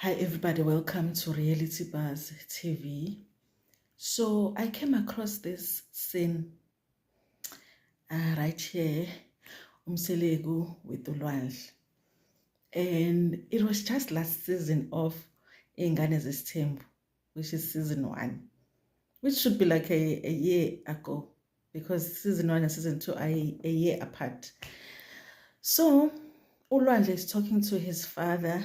Hi everybody, welcome to Reality Buzz TV. So I came across this scene right here, Umselegu with Ulwandle. And it was just last season of Ingane Zesithembu, which is season 1, which should be like a year ago, because season 1 and season 2 are a year apart. So Ulwandle is talking to his father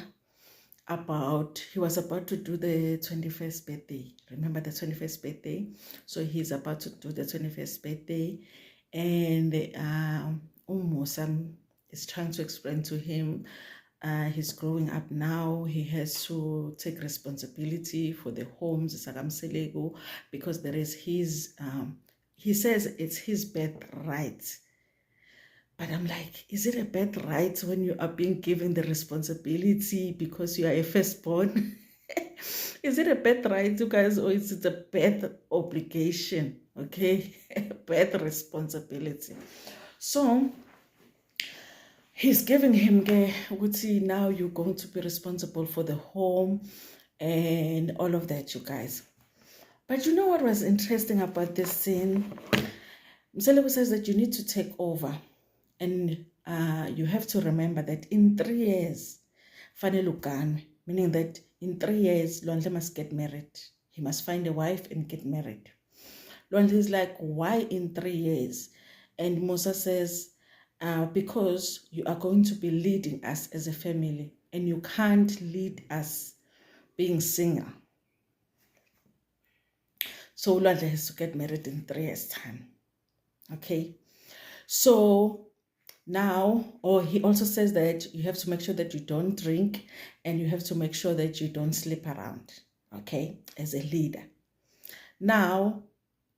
he was about to do the 21st birthday. Remember the 21st birthday? So he's about to do the 21st birthday, and Musam is trying to explain to him he's growing up now. He has to take responsibility for the homes, Sagamselego, because there is he says it's his birthright. But I'm like, is it a birthright when you are being given the responsibility because you are a firstborn? Is it a birthright, you guys, or is it a birth obligation? Okay, birth responsibility. So he's giving him now you're going to be responsible for the home and all of that, you guys. But you know what was interesting about this scene? Mselebu says that you need to take over. And you have to remember that in 3 years, fanele meaning that in 3 years, Lwandle must get married. He must find a wife and get married. Lwandle is like, why in 3 years? And Musa says, because you are going to be leading us as a family, and you can't lead us being single. So Lwandle has to get married in 3 years' time. Okay? So now, or he also says that you have to make sure that you don't drink, and you have to make sure that you don't sleep around, okay, as a leader. Now,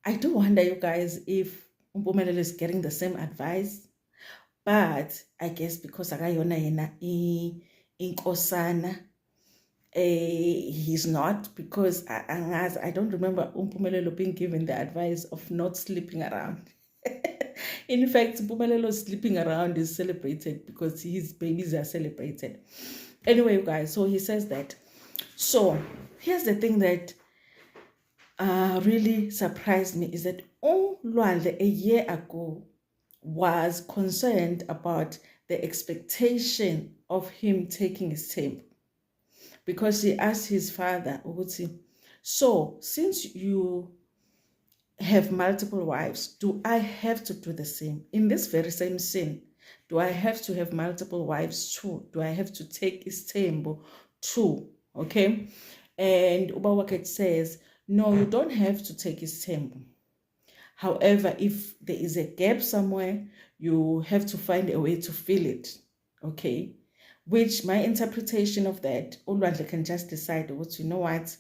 I do wonder, you guys, if Mpumelelo is getting the same advice, but I guess because akayona yena inkosana, he's not, because I don't remember Mpumelelo being given the advice of not sleeping around. In fact, Mpumelelo sleeping around is celebrated because his babies are celebrated. Anyway, you guys, so he says that. So here's the thing that really surprised me is that Lwandle a year ago was concerned about the expectation of him taking his temp, because he asked his father, so since you have multiple wives, do I have to do the same? In this very same sin, do I have to have multiple wives too? Do I have to take istembu too? Okay? And Ubawaket says, no, you don't have to take istembu. However, if there is a gap somewhere, you have to find a way to fill it. Okay? Which my interpretation of that, Ulwandle can just decide, you know what?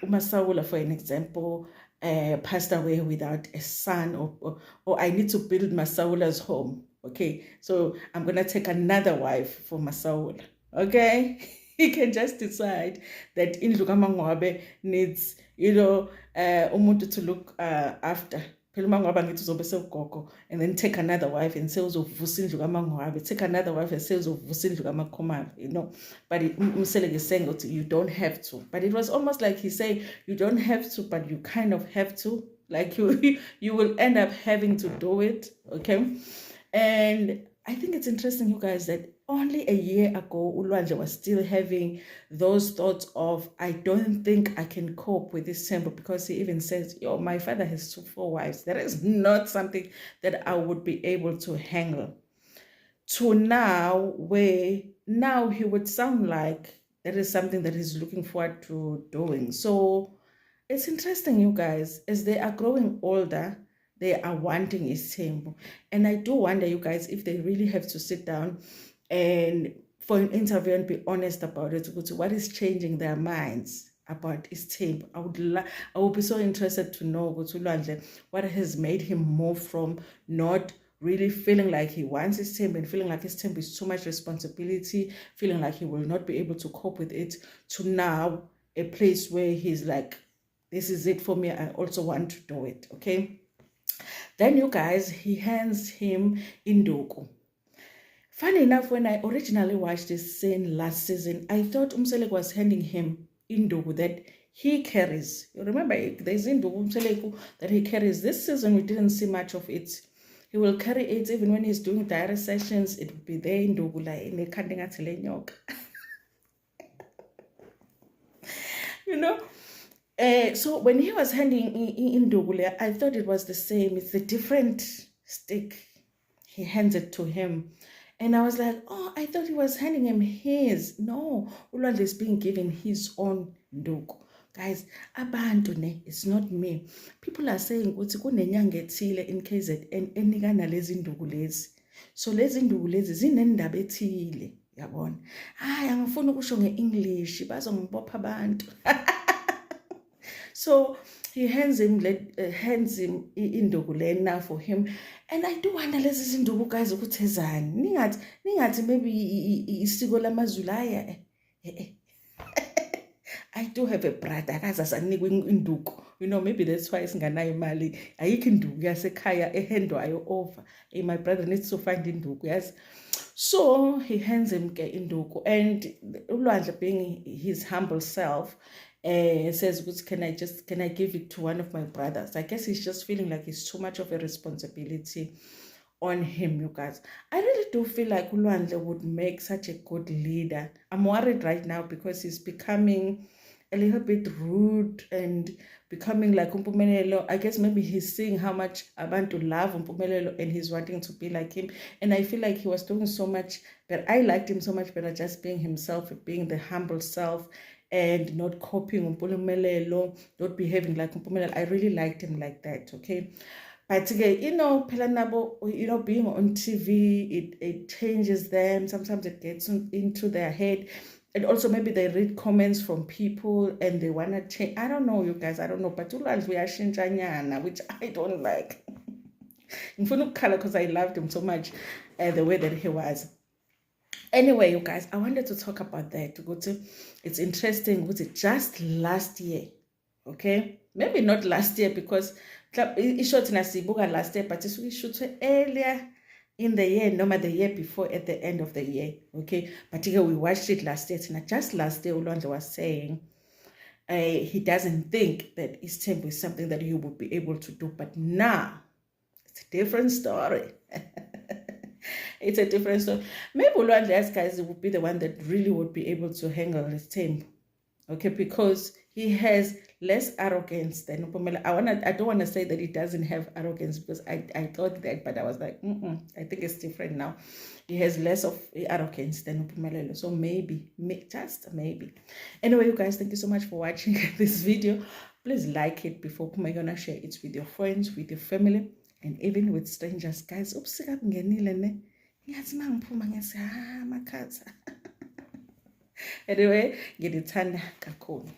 Umasawula, for an example, passed away without a son, or I need to build Masawula's home. Okay, so I'm gonna take another wife for Masawula. Okay, he can just decide that indlu kaMangwabe needs, umuntu to look after. And then take another wife and say uzovusa indlu kaMangwabe, take another wife and say uzovusa indlu kaMakhomabe, but Mselege is saying you don't have to. But it was almost like he said, you don't have to, but you kind of have to. Like you will end up having to do it. Okay. And I think it's interesting, you guys, that only a year ago, Ulwandle was still having those thoughts of, I don't think I can cope with this temper, because he even says, my father has 4 wives. That is not something that I would be able to handle. To now, where now he would sound like that is something that he's looking forward to doing. So it's interesting, you guys, as they are growing older, they are wanting istembu. And I do wonder, you guys, if they really have to sit down and for an interview and be honest about it, what is changing their minds about istembu. I would be so interested to know what has made him move from not really feeling like he wants his temp and feeling like his temp is too much responsibility, feeling like he will not be able to cope with it, to now a place where he's like, this is it for me, I also want to do it. Okay, then you guys, he hands him Induku. Funny enough, when I originally watched this scene last season, I thought Umseleko was handing him Indugu that he carries. You remember, there's Indugu Umseleko that he carries. This season, we didn't see much of it. He will carry it even when he's doing diary sessions. It will be there Indugu like in the Kandinga You know? So when he was handing in Indugu, I thought it was the same. It's a different stick. He hands it to him. And I was like, oh, I thought he was handing him his. No, Ulwandle is being given his own nduku. Guys, abantu ne, it's not me. People are saying, ukuthi kunenyanga ethile in KZN enikana lezi nduku lezi. So lezi nduku lezi zinendaba ethile, yabona. Hayi, angifuni ukusho nge-English, bazongibopha abantu. So he hands him induku lena for him, and I do wonder lezi zinduku guys ukuthi ezani. Ningathi maybe isiko lamaZulu aya. I do have a brother akazazi anikwe induku. You know, maybe that's why singanayo imali. Ayikho induku yasekhaya ehandwayo over. My brother needs to find induku, yes. So he hands him induku, and Ulwandle, being his humble self, says, can I give it to one of my brothers? I guess he's just feeling like it's too much of a responsibility on him, you guys. I really do feel like Ulwandle would make such a good leader. I'm worried right now because he's becoming a little bit rude and becoming like Mpumelelo. I guess maybe he's seeing how much abantu love Mpumelelo and he's wanting to be like him. And I feel like he was doing so much, but I liked him so much better just being himself, being the humble self, and not copying Mpumelelo, not behaving like Mpumelelo. I really liked him like that, okay? But again, you know, Pelanabo, you know, being on TV, it changes them. Sometimes it gets into their head. And also maybe they read comments from people and they want to change. I don't know, you guys, I don't know. But we are shinchanyana, which I don't like. Because I loved him so much, the way that he was. Anyway, you guys, I wanted to talk about that. It's interesting. Was it just last year? Okay, maybe not last year because it shot in a last year, but we shot earlier in the year, no matter the year before, at the end of the year. Okay, but again, we watched it last year. And just last year, Ulwandle was saying he doesn't think that Isthembu is something that he would be able to do, but now it's a different story. It's a different story. Maybe Ulwandle, guys, would be the one that really would be able to handle Isthembu. Okay, because he has less arrogance than Upomela. I don't want to say that he doesn't have arrogance because I thought that, but I was like, I think it's different now. He has less of arrogance than Upomela. So maybe, just maybe. Anyway, you guys, thank you so much for watching this video. Please like it before Pumayona, share it with your friends, with your family, and even with strangers. Guys, anyway, ngidithanda kakhulu.